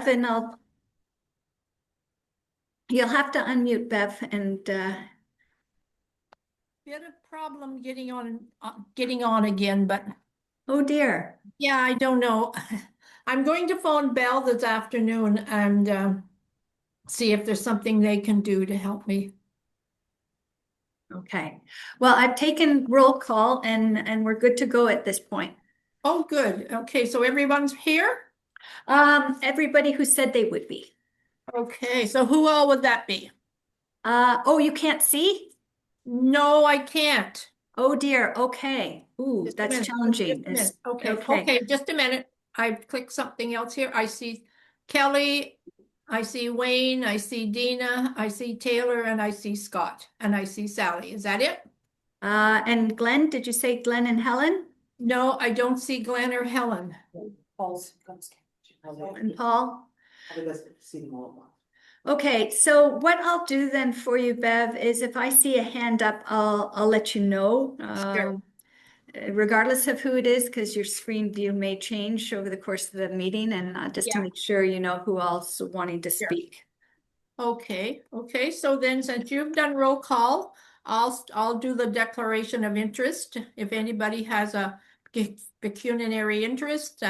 Bev, and you'll have to unmute Bev and We had a problem getting on again, but oh dear. yeah, I don't know. I'm going to phone Bell this afternoon and see if there's something they can do to help me. Okay. Well, I've taken roll call and we're good to go at this point. Oh, good. Okay, so everyone's here? Everybody who said they would be. Okay, so who all would that be? Oh, you can't see? No, I can't. Oh dear. Okay. Ooh, Just a that's minute. challenging. Just a minute. Okay, Okay. okay, just a minute. I've clicked something else here. I see Kelly, I see Wayne, I see Dina, I see Taylor, and I see Scott, and I see Sally. Is that it? And Glenn, did you say Glenn and Helen? No, I don't see Glenn or Helen. And Paul? Okay, so what I'll do then for you, Bev, is if I see a hand up, I'll let you know. Sure. Regardless of who it is, because your screen view may change over the course of the meeting, and just to Yeah. make sure you know who else wanting to Sure. speak. Okay. So then, since you've done roll call, I'll do the declaration of interest. If anybody has a pecuniary interest,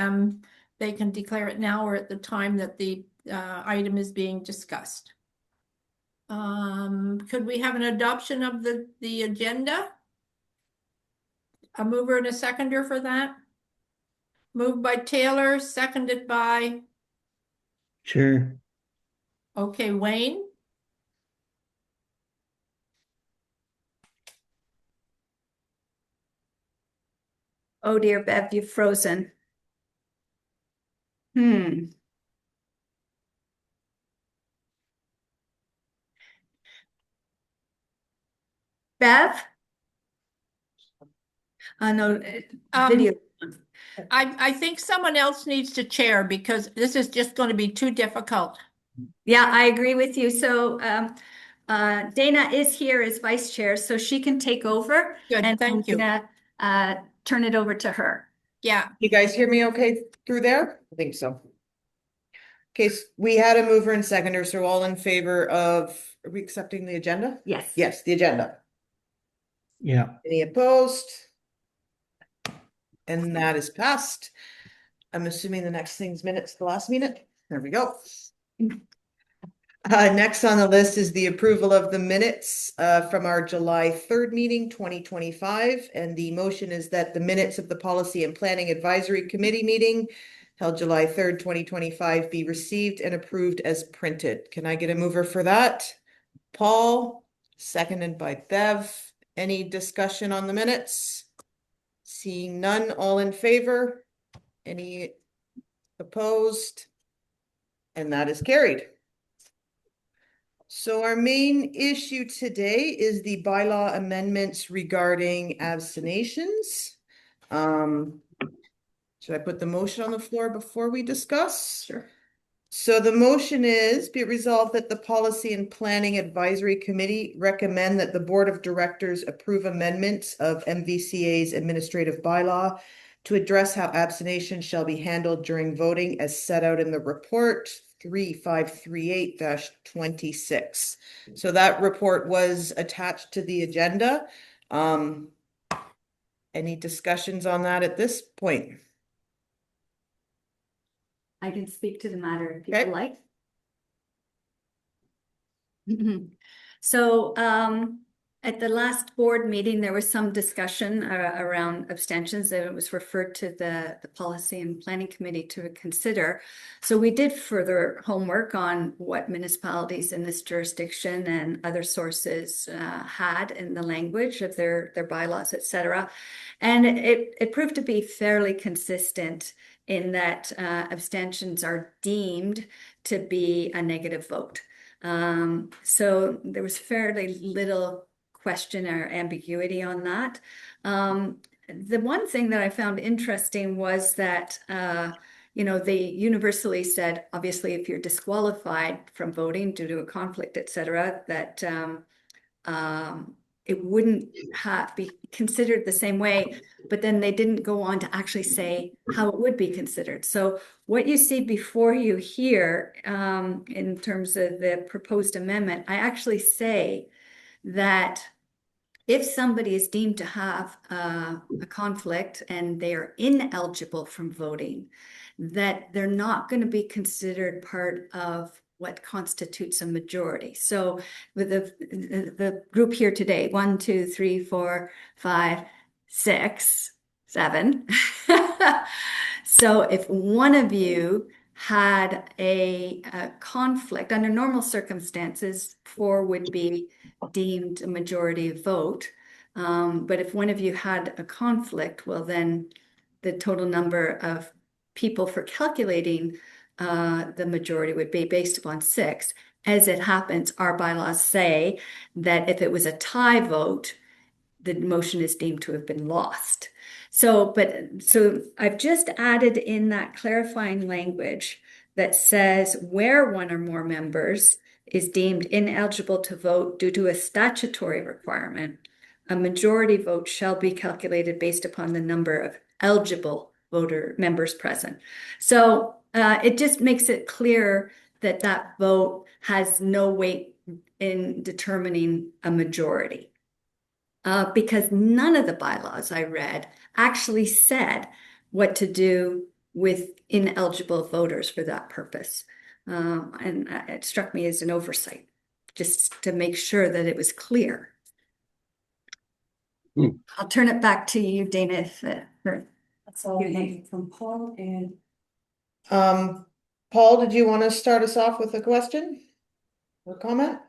they can declare it now or at the time that the item is being discussed. Could we have an adoption of the agenda? A mover and a seconder for that? Moved by Taylor, seconded by, Sure. okay, Wayne? Oh dear, Bev, you've frozen. Hmm. Bev? No, video. I think someone else needs to chair because this is just going to be too difficult. Yeah, I agree with you. So Dana is here as vice chair, so she can take over. Good, and thank you. Turn it over to her. Yeah, You guys hear me okay through there? I think so. Okay, we had a mover and seconder, so all in favor of, are we accepting the agenda? Yes. Yes, the agenda. Yeah. Any opposed? And that is passed. I'm assuming the next thing's minutes, the last minute. There we go. Next on the list is the approval of the minutes from our July 3rd meeting, 2025. And the motion is that the minutes of the Policy and Planning Advisory Committee meeting held July 3rd, 2025 be received and approved as printed. Can I get a mover for that? Paul, seconded by Bev. Any discussion on the minutes? Seeing none, all in favor? Any opposed? And that is carried. So our main issue today is the bylaw amendments regarding abstentions. Should I put the motion on the floor before we discuss? Sure. So the motion is, be it resolved that the Policy and Planning Advisory Committee recommend that the Board of Directors approve amendments of MVCA's administrative bylaw to address how abstention shall be handled during voting as set out in the report 3538-26. So that report was attached to the agenda. Any discussions on that at this point? I can speak to the matter if you Okay. would like. So at the last board meeting, there was some discussion around abstentions, and it was referred to the Policy and Planning Committee to consider. So we did further homework on what municipalities in this jurisdiction and other sources had in the language of their bylaws, etc. And it proved to be fairly consistent in that abstentions are deemed to be a negative vote. So there was fairly little question or ambiguity on that. The one thing that I found interesting was that, they universally said, obviously, if you're disqualified from voting due to a conflict, et cetera, that it wouldn't be considered the same way, but then they didn't go on to actually say how it would be considered. So what you see before you here, in terms of the proposed amendment, I actually say that if somebody is deemed to have a conflict and they are ineligible from voting, that they're not going to be considered part of what constitutes a majority. So with the group here today, 1, 2, 3, 4, 5, 6, 7. So if one of you had a conflict, under normal circumstances, 4 would be deemed a majority vote. But if one of you had a conflict, well, then the total number of people for calculating the majority would be based upon 6. As it happens, our bylaws say that if it was a tie vote, the motion is deemed to have been lost. So I've just added in that clarifying language that says where one or more members is deemed ineligible to vote due to a statutory requirement, a majority vote shall be calculated based upon the number of eligible members present. So it just makes it clear that that vote has no weight in determining a majority. Because none of the bylaws I read actually said what to do with ineligible voters for that purpose. And it struck me as an oversight, just to make sure that it was clear. I'll turn it back to you, Dana, if That's all I need from Paul and Paul, did you want to start us off with a question or comment?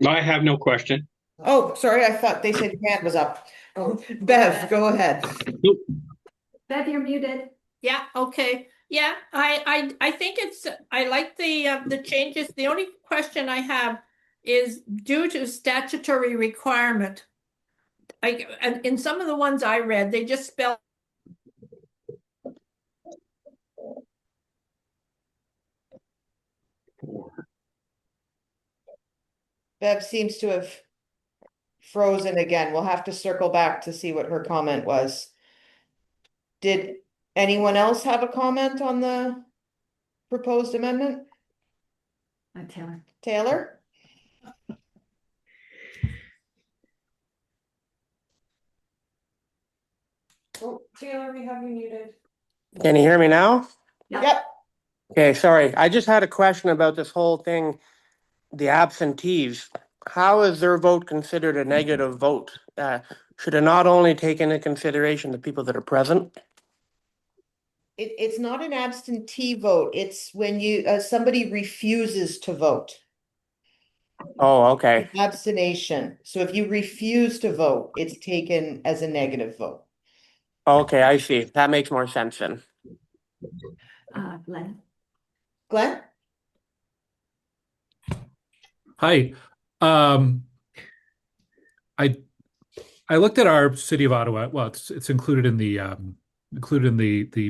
I have no question. Oh, sorry, I thought they said your hand was up. Oh, Bev, go ahead. Bev, you're muted. Yeah, okay. Yeah, I think I like the changes. The only question I have is due to statutory requirement. And in some of the ones I read, they just spell Bev seems to have frozen again. We'll have to circle back to see what her comment was. Did anyone else have a comment on the proposed amendment? Taylor. Taylor? oh, Taylor, we have you muted. Can you hear me now? Yep. Okay, sorry. I just had a question about this whole thing, the absentees. How is their vote considered a negative vote? Should it not only take into consideration the people that are present? It's not an absentee vote. It's when somebody refuses to vote. Oh, okay. Abstination. So if you refuse to vote, it's taken as a negative vote. Okay, I see. That makes more sense then. Glenn. Glenn? Hi. I looked at our City of Ottawa. Well, it's included in the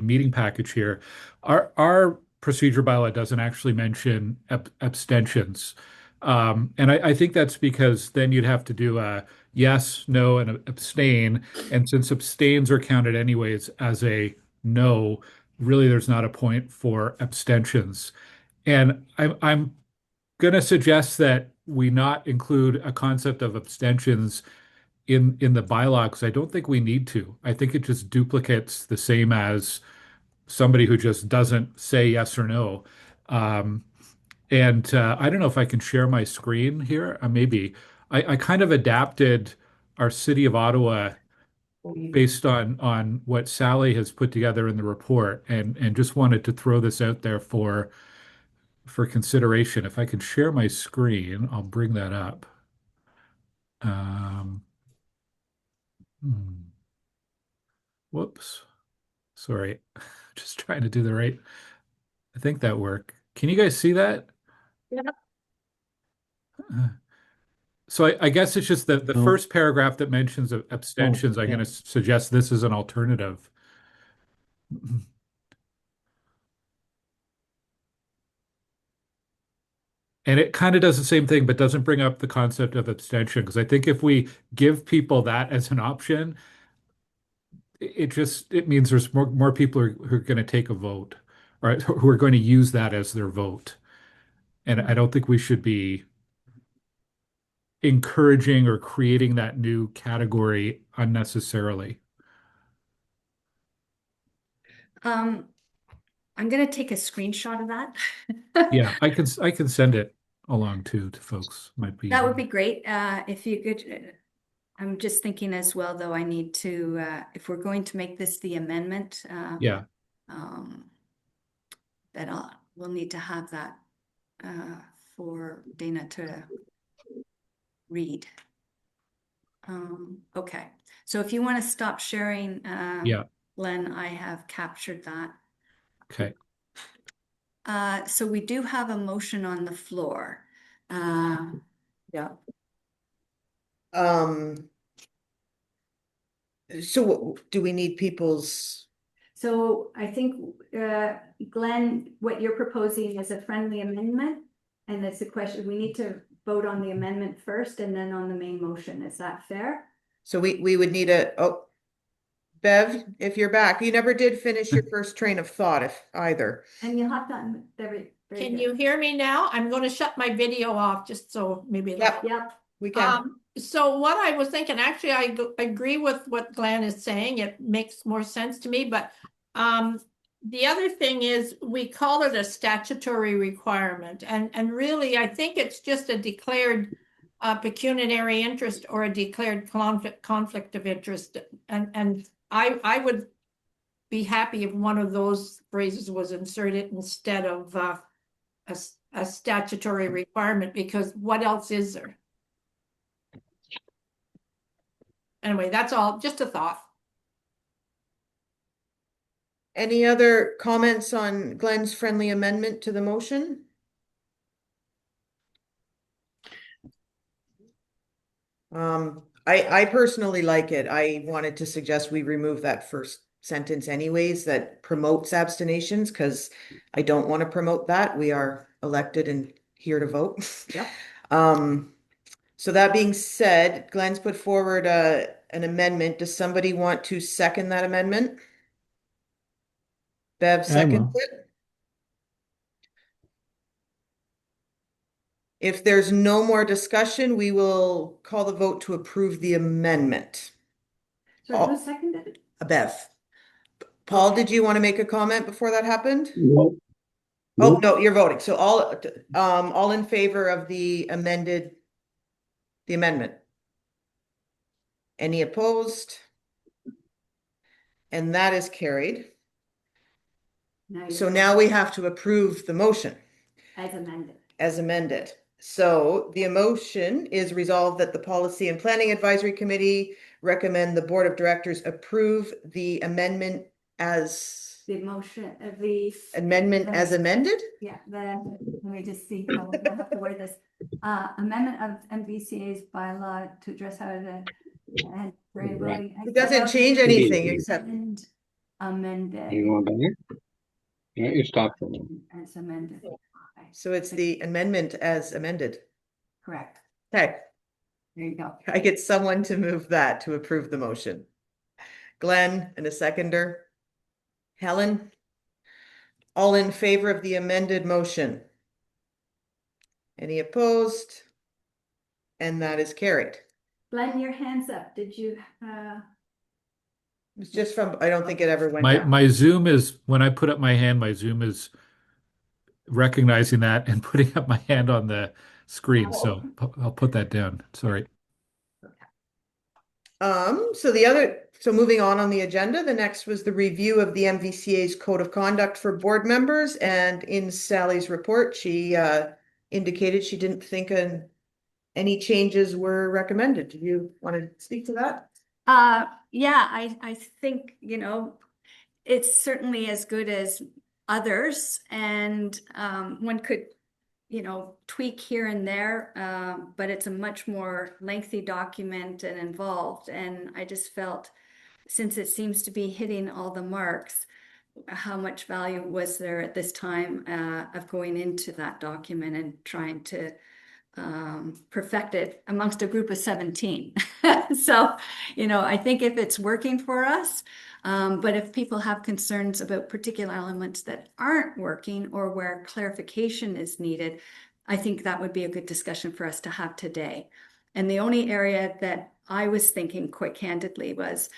meeting package here. Our procedure bylaw doesn't actually mention abstentions. And I think that's because then you'd have to do a yes, no, and abstain. And since abstains are counted anyways as a no, really there's not a point for abstentions. And I'm going to suggest that we not include a concept of abstentions in the bylaw because I don't think we need to. I think it just duplicates the same as somebody who just doesn't say yes or no. And I don't know if I can share my screen here. Maybe I kind of adapted our City of Ottawa based on what Sally has put together in the report, and just wanted to throw this out there for consideration. If I can share my screen, I'll bring that up. Hmm. Whoops. Sorry. Just trying to do the right. I think that worked. Can you guys see that? Yeah. So I guess it's just the No. first paragraph that mentions abstentions. I'm yeah. going to suggest this is an alternative. And it kind of does the same thing, but doesn't bring up the concept of abstention. Because I think if we give people that as an option, it means there's more people who are going to take a vote, right? Who are going to use that as their vote. And I don't think we should be encouraging or creating that new category unnecessarily. I'm gonna take a screenshot of that. Yeah, I can send it along to folks. Might be That would be great, if you could, I'm just thinking as well, though, I need to, if we're going to make this the amendment, yeah. that we'll need to have that, for Dana to read. Okay, so if you want to stop sharing, Yeah. Glenn, I have captured that. Okay. So we do have a motion on the floor. Yeah. So do we need people's, So I think, Glenn, what you're proposing is a friendly amendment. And it's a question, we need to vote on the amendment first and then on the main motion. Is that fair? so we would need Bev, if you're back, you never did finish your first train of thought if either. And you'll have that very Can good. you hear me now? I'm going to shut my video off just so maybe. Yep. Yep. We can. So what I was thinking, actually, I agree with what Glenn is saying. It makes more sense to me, but the other thing is we call it a statutory requirement, and really, I think it's just a declared pecuniary interest or a declared conflict of interest, and I would be happy if one of those phrases was inserted instead of a statutory requirement, because what else is there? Anyway, that's all, just a thought. Any other comments on Glenn's friendly amendment to the motion? I personally like it. I wanted to suggest we remove that first sentence anyways, that promotes abstentions, because I don't want to promote that. We are elected and here to vote. Yep. So that being said, Glenn's put forward an amendment. Does somebody want to second that amendment? Bev seconds will. it. If there's no more discussion, we will call the vote to approve the amendment. So who seconded it? Bev. Paul, Okay. did you want to make a comment before that happened? No. Oh, no, you're voting. So all in favor of the amendment? Any opposed? And that is carried. So now we have to approve the motion As amended. as amended. So the motion is resolved that the Policy and Planning Advisory Committee recommend the Board of Directors approve the amendment as The motion of the. amended? Yeah, let me just see, how I have to word this. Amendment of MVCA's bylaw to address how to, and for voting. It doesn't change anything except. And amended, You want that? Yeah, you stop for a minute. as amended. Okay, So it's the amendment as amended. correct, Okay, there you go. I get someone to move that to approve the motion. Glenn and a seconder. Helen? All in favor of the amended motion? Any opposed? And that is carried. Glenn, your hands up, did you, It's just from, I don't think it ever went My down. my Zoom is when I put up my hand, my Zoom is recognizing that and putting up my hand on the screen. So I'll put that down. Sorry. So moving on the agenda, the next was the review of the MVCA's Code of Conduct for board members, and in Sally's report, she indicated she didn't think any changes were recommended. Do you want to speak to that? yeah, I think, it's certainly as good as others, and one could, tweak here and there, but it's a much more lengthy document and involved. And I just felt, since it seems to be hitting all the marks, how much value was there at this time of going into that document and trying to perfect it amongst a group of 17. So, I think if it's working for us, but if people have concerns about particular elements that aren't working or where clarification is needed, I think that would be a good discussion for us to have today. And the only area that I was thinking quite candidly was,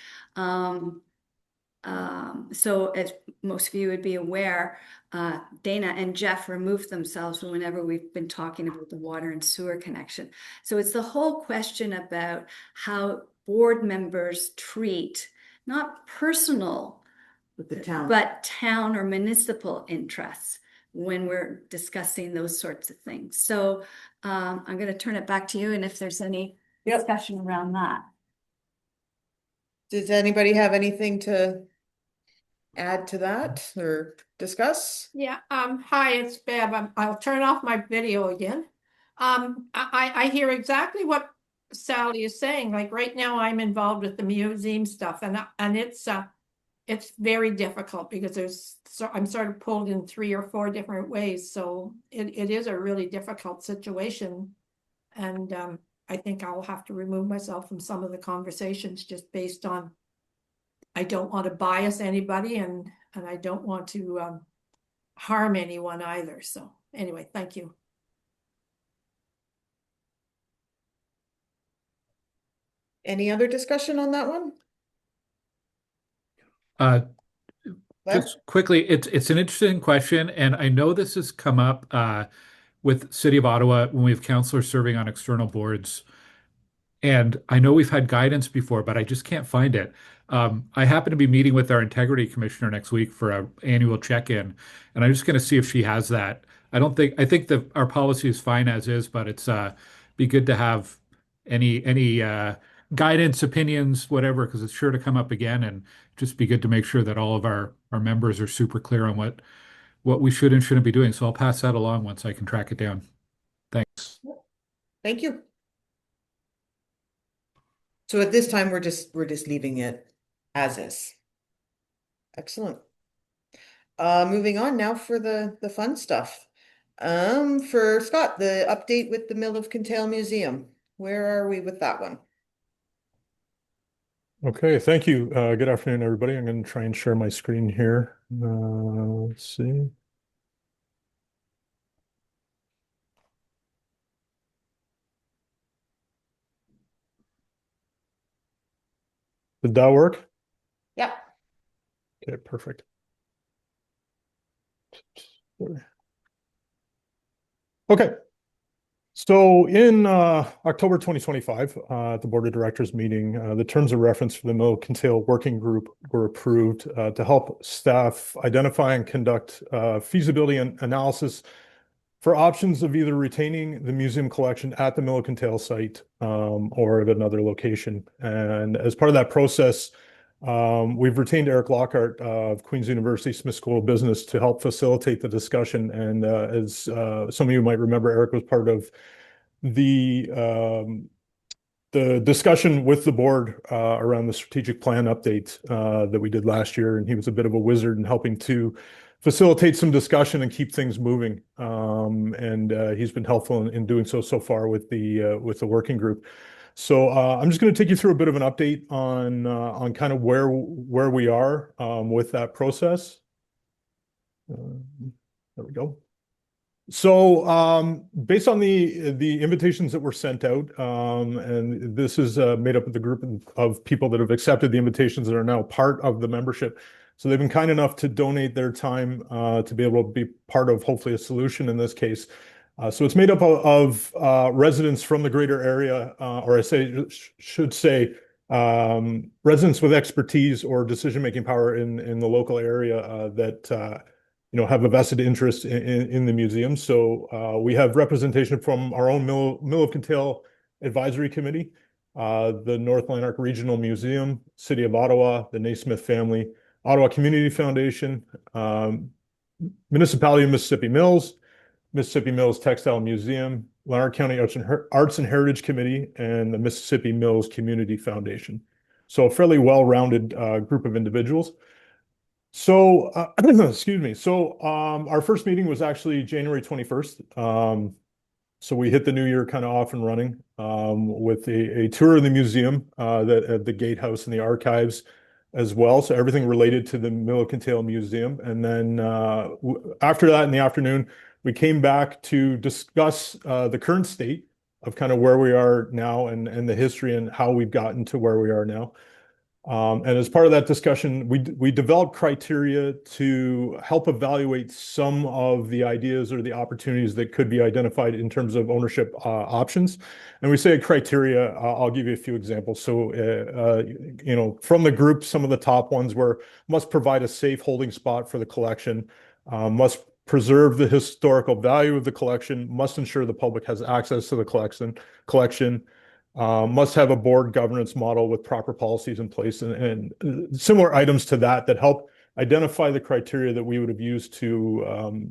so as most of you would be aware, Dana and Jeff removed themselves whenever we've been talking about the water and sewer connection. So it's the whole question about how board members treat not personal, With the town. but town or municipal interests when we're discussing those sorts of things. So I'm going to turn it back to you, and if there's any Yep. discussion around that. Does anybody have anything to add to that or discuss? Yeah, hi, it's Bev. I'll turn off my video again. I hear exactly what Sally is saying. Like right now, I'm involved with the museum stuff, and it's very difficult because I'm sort of pulled in 3 or 4 different ways. So it is a really difficult situation. And I think I'll have to remove myself from some of the conversations just based on, I don't want to bias anybody and I don't want to harm anyone either. So anyway, thank you. Any other discussion on that one? Glenn? Just quickly, it's an interesting question, and I know this has come up with City of Ottawa when we have councillors serving on external boards. And I know we've had guidance before, but I just can't find it. I happen to be meeting with our integrity commissioner next week for an annual check-in, and I'm just going to see if she has that. I think that our policy is fine as is, but it's be good to have any guidance, opinions, whatever, because it's sure to come up again, and just be good to make sure that all of our members are super clear on what we should and shouldn't be doing. So I'll pass that along once I can track it down. Thanks. Thank you. So at this time, we're just leaving it as is. Excellent. Moving on now for the fun stuff. For Scott, the update with the Mill of Kintail Museum. Where are we with that one? Okay, thank you. Good afternoon, everybody. I'm going to try and share my screen here. Let's see. Did that work? Yep. Okay, perfect. Okay. So in October 2025, at the Board of Directors meeting, the terms of reference for the Mill Kintail Working Group were approved to help staff identify and conduct feasibility and analysis for options of either retaining the museum collection at the Mill Kintail site or at another location. And as part of that process, we've retained Eric Lockhart of Queen's University Smith School of Business to help facilitate the discussion. And as some of you might remember, Eric was part of the discussion with the board around the strategic plan update that we did last year. And he was a bit of a wizard in helping to facilitate some discussion and keep things moving. And he's been helpful in doing so far with the working group. So I'm just going to take you through a bit of an update on kind of where we are with that process. There we go. So based on the invitations that were sent out, and this is made up of the group of people that have accepted the invitations that are now part of the membership. So they've been kind enough to donate their time to be able to be part of hopefully a solution in this case. So it's made up of residents from the greater area, or should say residents with expertise or decision-making power in the local area that have a vested interest in the museum. So we have representation from our own Mill of Kintail Advisory Committee, the North Lanark Regional Museum, City of Ottawa, the Naismith family, Ottawa Community Foundation, Municipality of Mississippi Mills, Mississippi Mills Textile Museum, Lanark County Arts and Heritage Committee, and the Mississippi Mills Community Foundation. So a fairly well-rounded group of individuals. So, excuse me. So, our first meeting was actually January 21st. So we hit the new year kind of off and running with a tour of the museum, the gatehouse and the archives as well. So everything related to the Milliken Museum. And then after that in the afternoon, we came back to discuss the current state of kind of where we are now and the history and how we've gotten to where we are now. And as part of that discussion, we developed criteria to help evaluate some of the ideas or the opportunities that could be identified in terms of ownership options. And we say criteria, I'll give you a few examples. So, from the group, some of the top ones were must provide a safe holding spot for the collection, must preserve the historical value of the collection, must ensure the public has access to the collection, must have a board governance model with proper policies in place and similar items to that help identify the criteria that we would have used to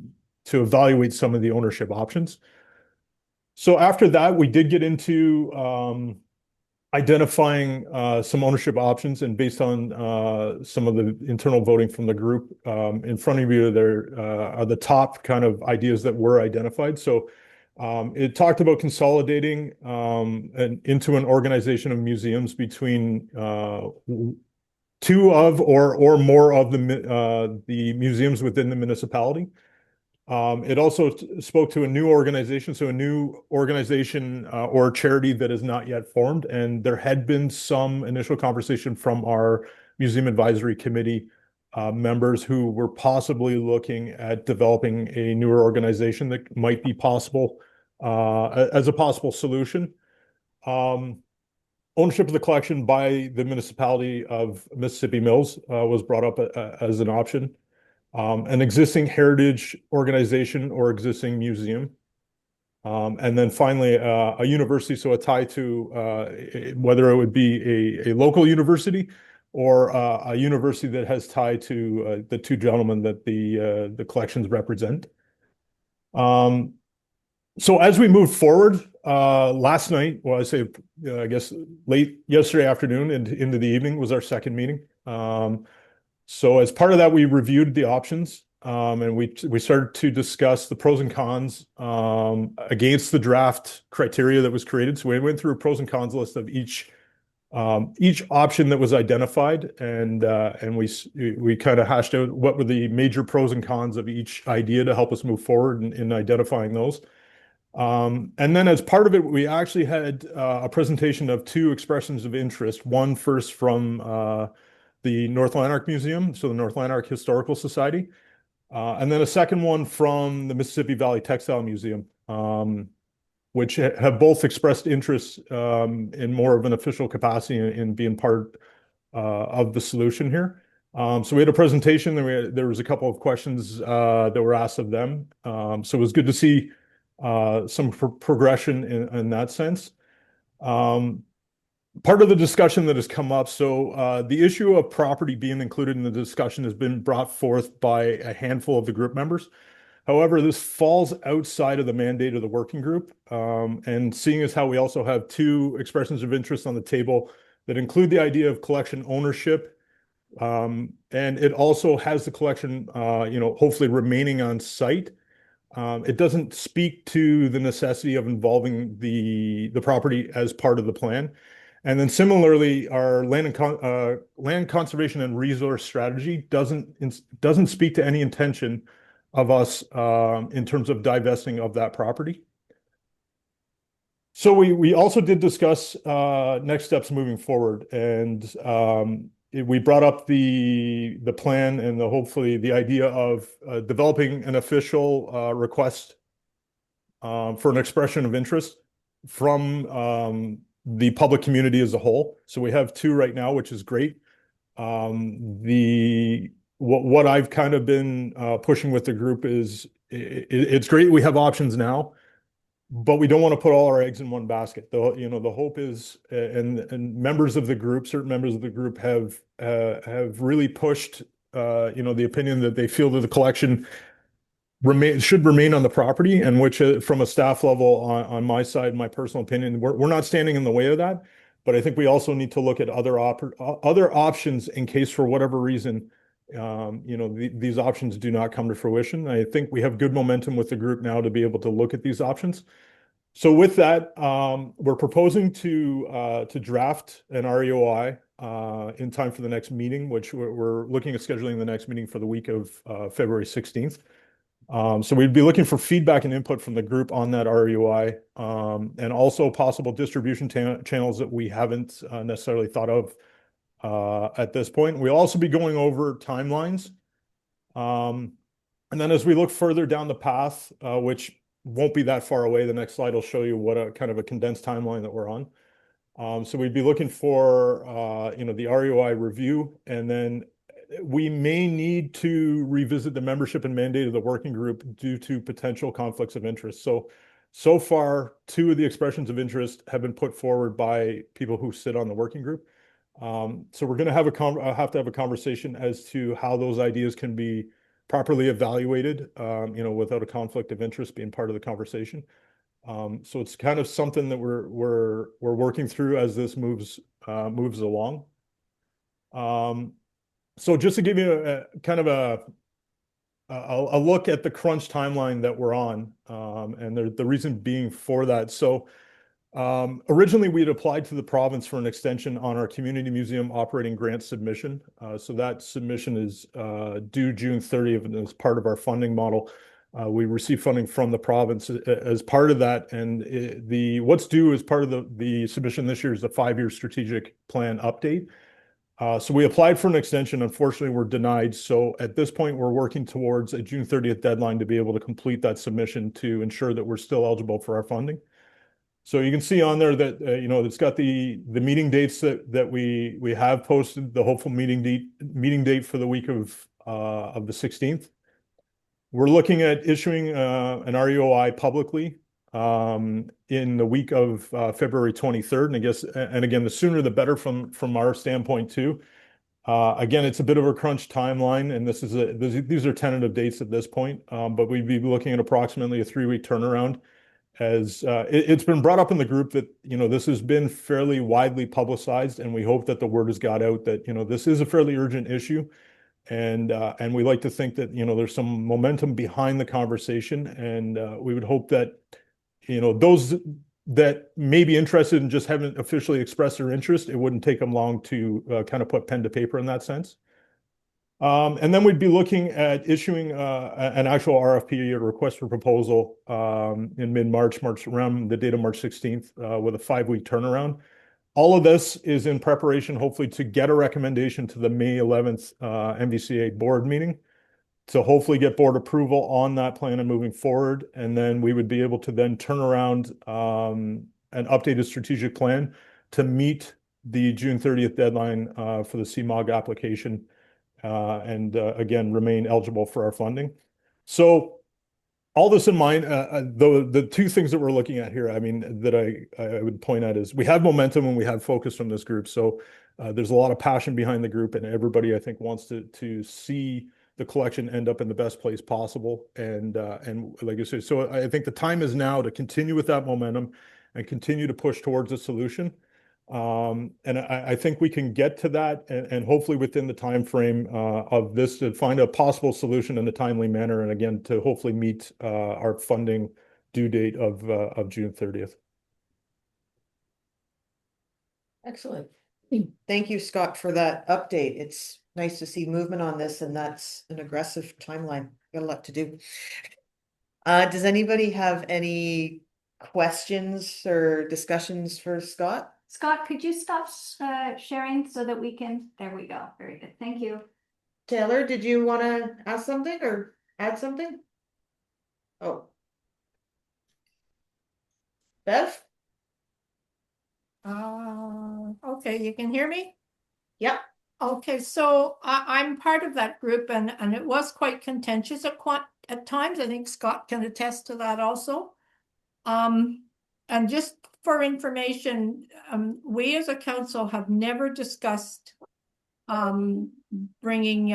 evaluate some of the ownership options. So after that, we did get into identifying some ownership options, and based on some of the internal voting from the group, in front of you there are the top kind of ideas that were identified. So it talked about consolidating into an organization of museums between two of or more of the museums within the municipality. It also spoke to a new organization, so a new organization or charity that is not yet formed. And there had been some initial conversation from our Museum Advisory Committee members who were possibly looking at developing a newer organization that might be possible as a possible solution. Ownership of the collection by the municipality of Mississippi Mills was brought up as an option. An existing heritage organization or existing museum. And then finally, a university, so a tie to whether it would be a local university or a university that has tie to the two gentlemen that the collections represent. So as we move forward, last night, well, I guess late yesterday afternoon and into the evening was our second meeting. So as part of that, we reviewed the options, and we started to discuss the pros and cons against the draft criteria that was created. So we went through a pros and cons list of each option that was identified, and we kind of hashed out what were the major pros and cons of each idea to help us move forward in identifying those. And then as part of it, we actually had a presentation of two expressions of interest. One first from the North Lanark Museum, so the North Lanark Historical Society, and then a second one from the Mississippi Valley Textile Museum, which have both expressed interest in more of an official capacity in being part of the solution here. So we had a presentation, there was a couple of questions that were asked of them. So it was good to see some progression in that sense. Part of the discussion that has come up, so the issue of property being included in the discussion has been brought forth by a handful of the group members. However, this falls outside of the mandate of the working group. And seeing as how we also have two expressions of interest on the table that include the idea of collection ownership, and it also has the collection, hopefully remaining on site. It doesn't speak to the necessity of involving the property as part of the plan. And then similarly, our land conservation and resource strategy doesn't speak to any intention of us in terms of divesting of that property. So we also did discuss next steps moving forward, and we brought up the plan and hopefully the idea of developing an official request for an expression of interest from the public community as a whole. So we have two right now, which is great. What I've kind of been pushing with the group is it's great we have options now, but we don't want to put all our eggs in one basket. The hope is, and members of the group, certain members of the group have really pushed, the opinion that they feel that the collection should remain on the property, and which from a staff level on my side, my personal opinion, we're not standing in the way of that. But I think we also need to look at other options in case for whatever reason these options do not come to fruition. I think we have good momentum with the group now to be able to look at these options. So with that, we're proposing to draft an REOI in time for the next meeting, which we're looking at scheduling the next meeting for the week of February 16th. So we'd be looking for feedback and input from the group on that REOI, and also possible distribution channels that we haven't necessarily thought of at this point. We'll also be going over timelines. And then as we look further down the path, which won't be that far away, the next slide will show you what a kind of a condensed timeline that we're on. So we'd be looking for, the REOI review, and then we may need to revisit the membership and mandate of the working group due to potential conflicts of interest. So far, 2 of the expressions of interest have been put forward by people who sit on the working group. So we're going to have to have a conversation as to how those ideas can be properly evaluated, without a conflict of interest being part of the conversation. So it's kind of something that we're working through as this moves along. So just to give you a kind of a look at the crunch timeline that we're on, and the reason being for that. So originally we had applied to the province for an extension on our community museum operating grant submission. So that submission is due June 30th, and as part of our funding model, we received funding from the province as part of that. And what's due as part of the submission this year is the 5-year strategic plan update. So we applied for an extension. Unfortunately, we're denied. So at this point, we're working towards a June 30th deadline to be able to complete that submission to ensure that we're still eligible for our funding. So you can see on there that, it's got the meeting dates that we have posted, the hopeful meeting date for the week of the 16th. We're looking at issuing an REOI publicly in the week of February 23rd. And again, the sooner the better from our standpoint too. Again, it's a bit of a crunch timeline, and these are tentative dates at this point, but we'd be looking at approximately a 3-week turnaround. As it's been brought up in the group that, this has been fairly widely publicized, and we hope that the word has got out that, this is a fairly urgent issue. And we like to think that, there's some momentum behind the conversation, and we would hope that, those that may be interested and just haven't officially expressed their interest, it wouldn't take them long to kind of put pen to paper in that sense. And then we'd be looking at issuing an actual RFP, a request for proposal, in mid-March, around the date of March 16th, with a 5-week turnaround. All of this is in preparation, hopefully, to get a recommendation to the May 11th MVCA board meeting, to hopefully get board approval on that plan and moving forward. And then we would be able to then turn around an updated strategic plan to meet the June 30th deadline for the CMOG application, and again, remain eligible for our funding. So all this in mind, the 2 things that we're looking at here, that I would point out is we have momentum and we have focus from this group. So there's a lot of passion behind the group, and everybody, I think, wants to see the collection end up in the best place possible. And like I said, so I think the time is now to continue with that momentum and continue to push towards a solution. And I think we can get to that, and hopefully within the time frame of this, to find a possible solution in a timely manner, and again, to hopefully meet our funding due date of June 30th. Excellent. Thank you, Scott, for that update. It's nice to see movement on this, and that's an aggressive timeline. Got a lot to do. Does anybody have any questions or discussions for Scott? Scott, could you stop sharing so that we can, there we go. Very good. Thank you. Taylor, did you want to ask something or add something? Oh. Bev? Okay, you can hear me? Yep. Okay, so I'm part of that group, and it was quite contentious at times. I think Scott can attest to that also. And just for information, we as a council have never discussed bringing,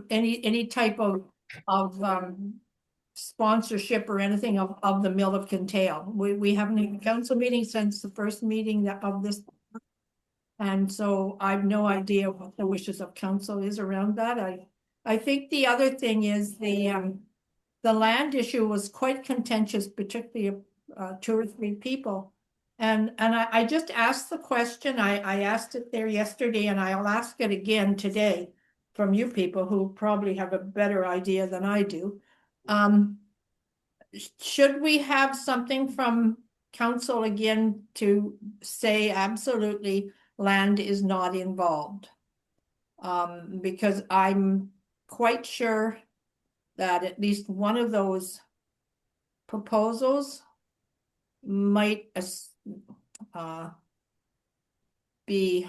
any type of sponsorship or anything of the Mill of Kintail. We haven't had a council meeting since the first meeting of this And so I've no idea what the wishes of council is around that. I think the other thing is the land issue was quite contentious, particularly two or three people. And I just asked the question, I asked it there yesterday and I'll ask it again today from you people who probably have a better idea than I do. Should we have something from council again to say absolutely land is not involved? Because I'm quite sure that at least one of those proposals might be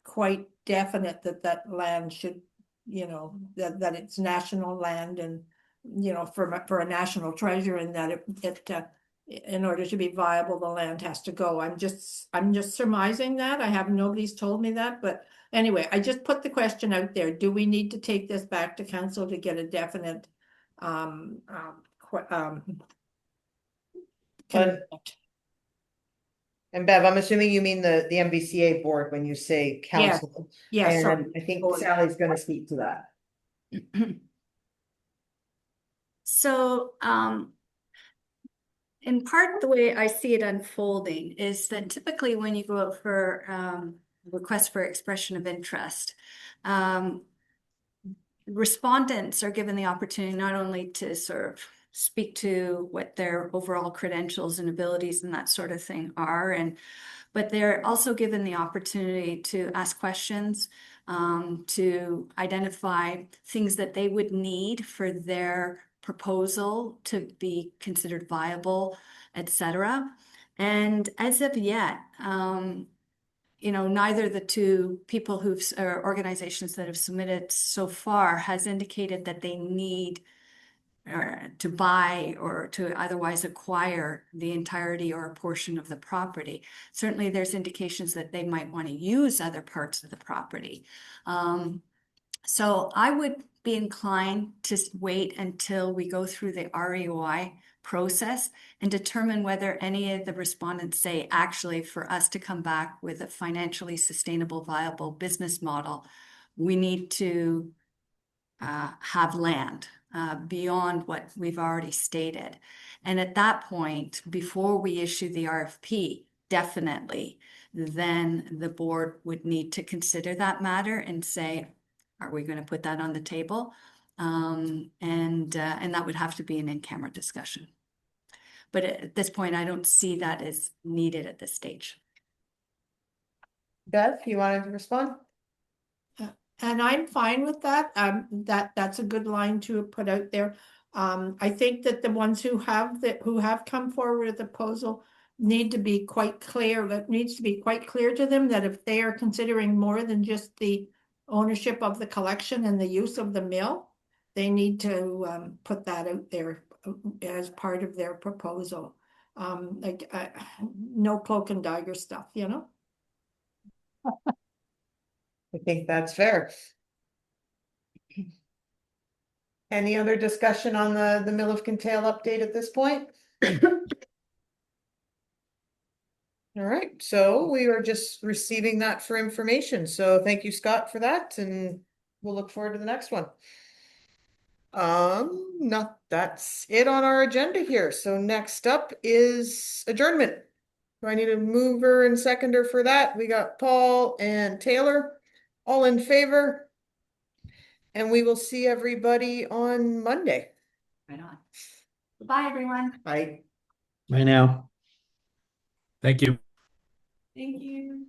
quite definite that that land should, you know, that it's national land and, you know, for a national treasure, and that it in order to be viable, the land has to go. I'm just surmising that. Nobody's told me that, but anyway, I just put the question out there. Do we need to take this back to council to get a definite commitment? And Bev, I'm assuming you mean the MVCA board when you say Yes. council. Yes, sorry. And I think Sally's gonna speak to that. So, in part, the way I see it unfolding is that typically when you go out for request for expression of interest, respondents are given the opportunity not only to sort of speak to what their overall credentials and abilities and that sort of thing are, but they're also given the opportunity to ask questions, to identify things that they would need for their proposal to be considered viable, etc. And as of yet, you know, neither the two people or organizations that have submitted so far has indicated that they need to buy or to otherwise acquire the entirety or a portion of the property. Certainly there's indications that they might want to use other parts of the property. So I would be inclined to wait until we go through the REOI process and determine whether any of the respondents say, actually, for us to come back with a financially sustainable, viable business model, we need to have land beyond what we've already stated. And at that point, before we issue the RFP, definitely, then the board would need to consider that matter and say, are we going to put that on the table? And that would have to be an in-camera discussion. But at this point, I don't see that as needed at this stage. Bev, you wanted to respond? And I'm fine with that. That's a good line to put out there. I think that the ones who have come forward with a proposal need to be quite clear. That needs to be quite clear to them that if they are considering more than just the ownership of the collection and the use of the mill, they need to put that out there as part of their proposal. Like no cloak and dagger stuff, you know? I think that's fair. Any other discussion on the Mill of Kintail update at this point? All right, so we are just receiving that for information. So thank you, Scott, for that, and we'll look forward to the next one. No, that's it on our agenda here. So next up is adjournment. Do I need a mover and seconder for that? We got Paul and Taylor, all in favor. And we will see everybody on Monday. Right on. Bye, everyone. Bye. Right now. Thank you. Thank you.